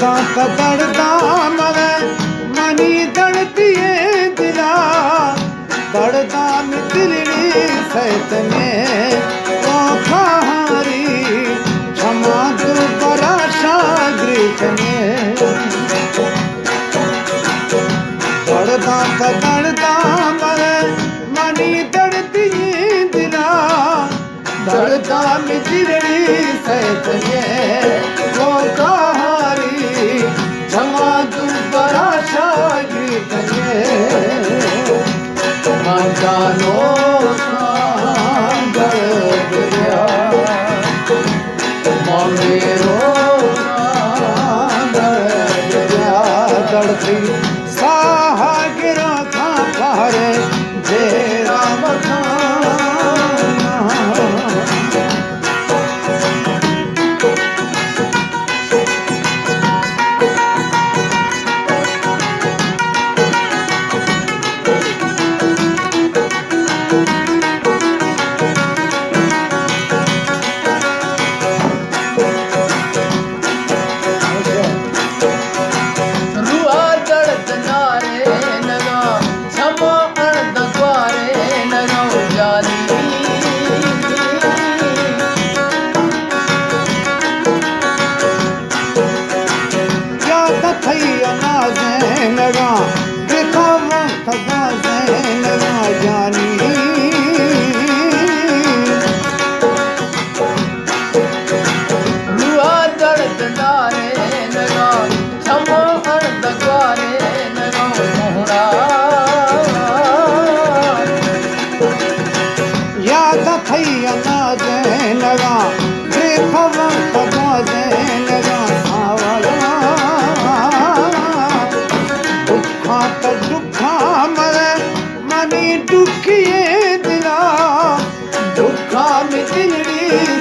दड़दा कदड़दा मवे money दड़ती दिला दड़दा में दिलड़ी सैत में ओ कहारी क्षमा तू बरा शागृत में दड़दा कदड़दा मवे मनी दड़ती दिला दड़दा में दिलड़ी सैत में ओ कहारी क्षमा तू बरा शागृत में जानो दड़ती साहा गिरा था पारे जय राम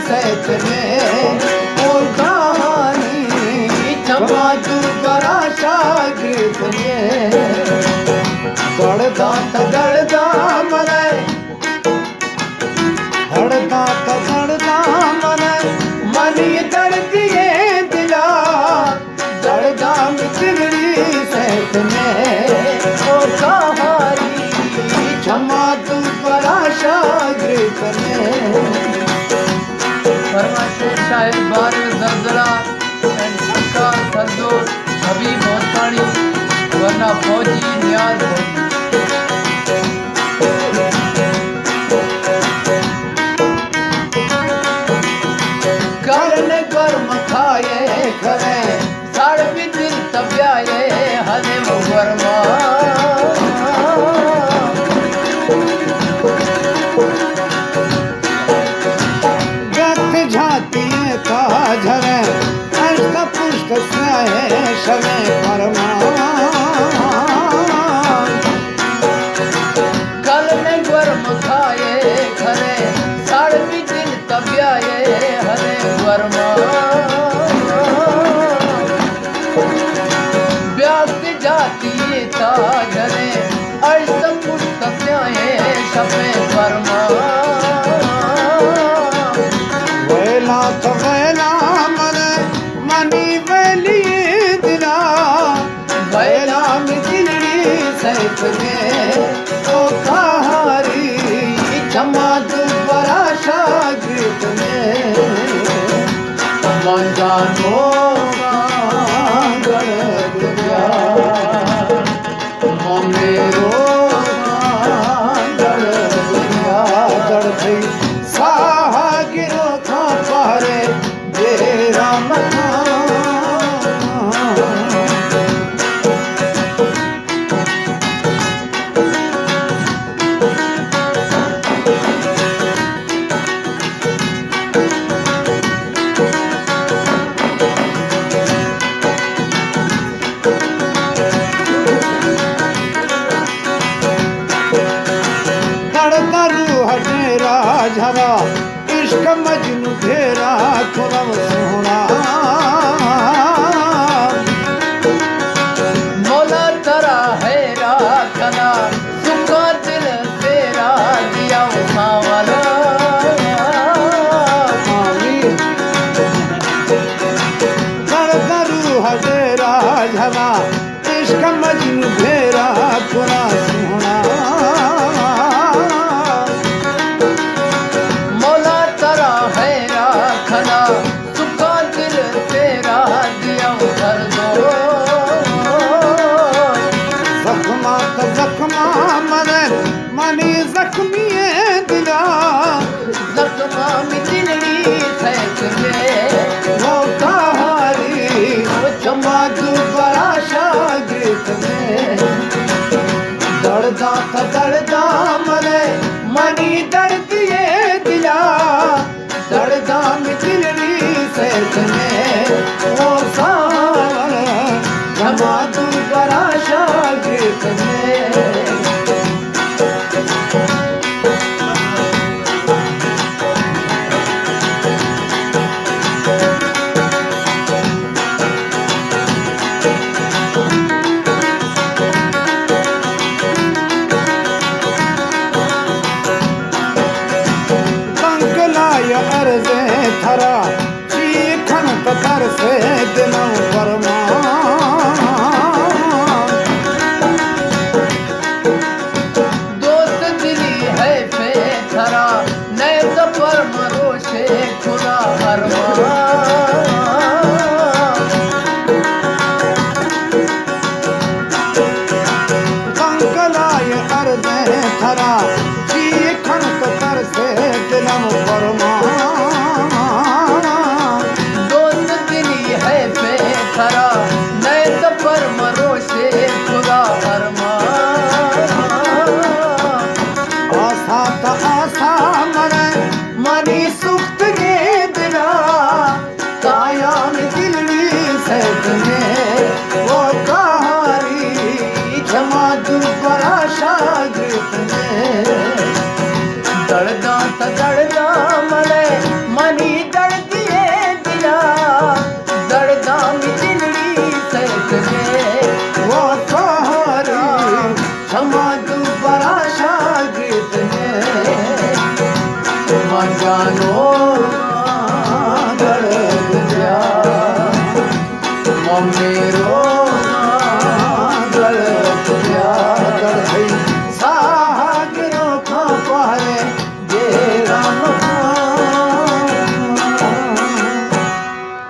सैत में ओ कहानी क्षमा तू बरा शागृत में दड़दा तगड़दा मरे दड़दा तगड़दा मरे मनी दड़ती दिला दड़दा में दिलड़ी सैत में ओ कहानी क्षमा तू बरा शागृत में परमाशेष साहेब बार जलजला एंड सक्का संदो हबीब मोहतानी वरना फौजी न्याज करन कर्म खाए खरे साड़ भी दिल तब्याए हरे वर्मा झरे अष्ट पुष्ट स्नेह शमे परमा कल में वर्म खाए खरे साड़ भी दिन तब्याए हरे वर्मा व्यास जाती था झरे अष्ट पुष्ट स्नेह शमे परमा सैत में ओ कहारी क्षमा तू बरा शागृत में मन जानो मेरो दड़ती साहा गिरो था पारे जय राम झरा इश्क मजनू घेरा खुरम सोना मौला तरा है राखना सुखा दिल तेरा दिया सावला करू हडेरा मिलनी सैक में वो कहारी जमा दोबारा शागिर्द में दर्दा मरे मनी दर्द ये दिया दर्दा मिलनी सैक में वो सावन जमा दोबारा शागिर्द में अर्ज़ थरा चीखन तर से दिनों पर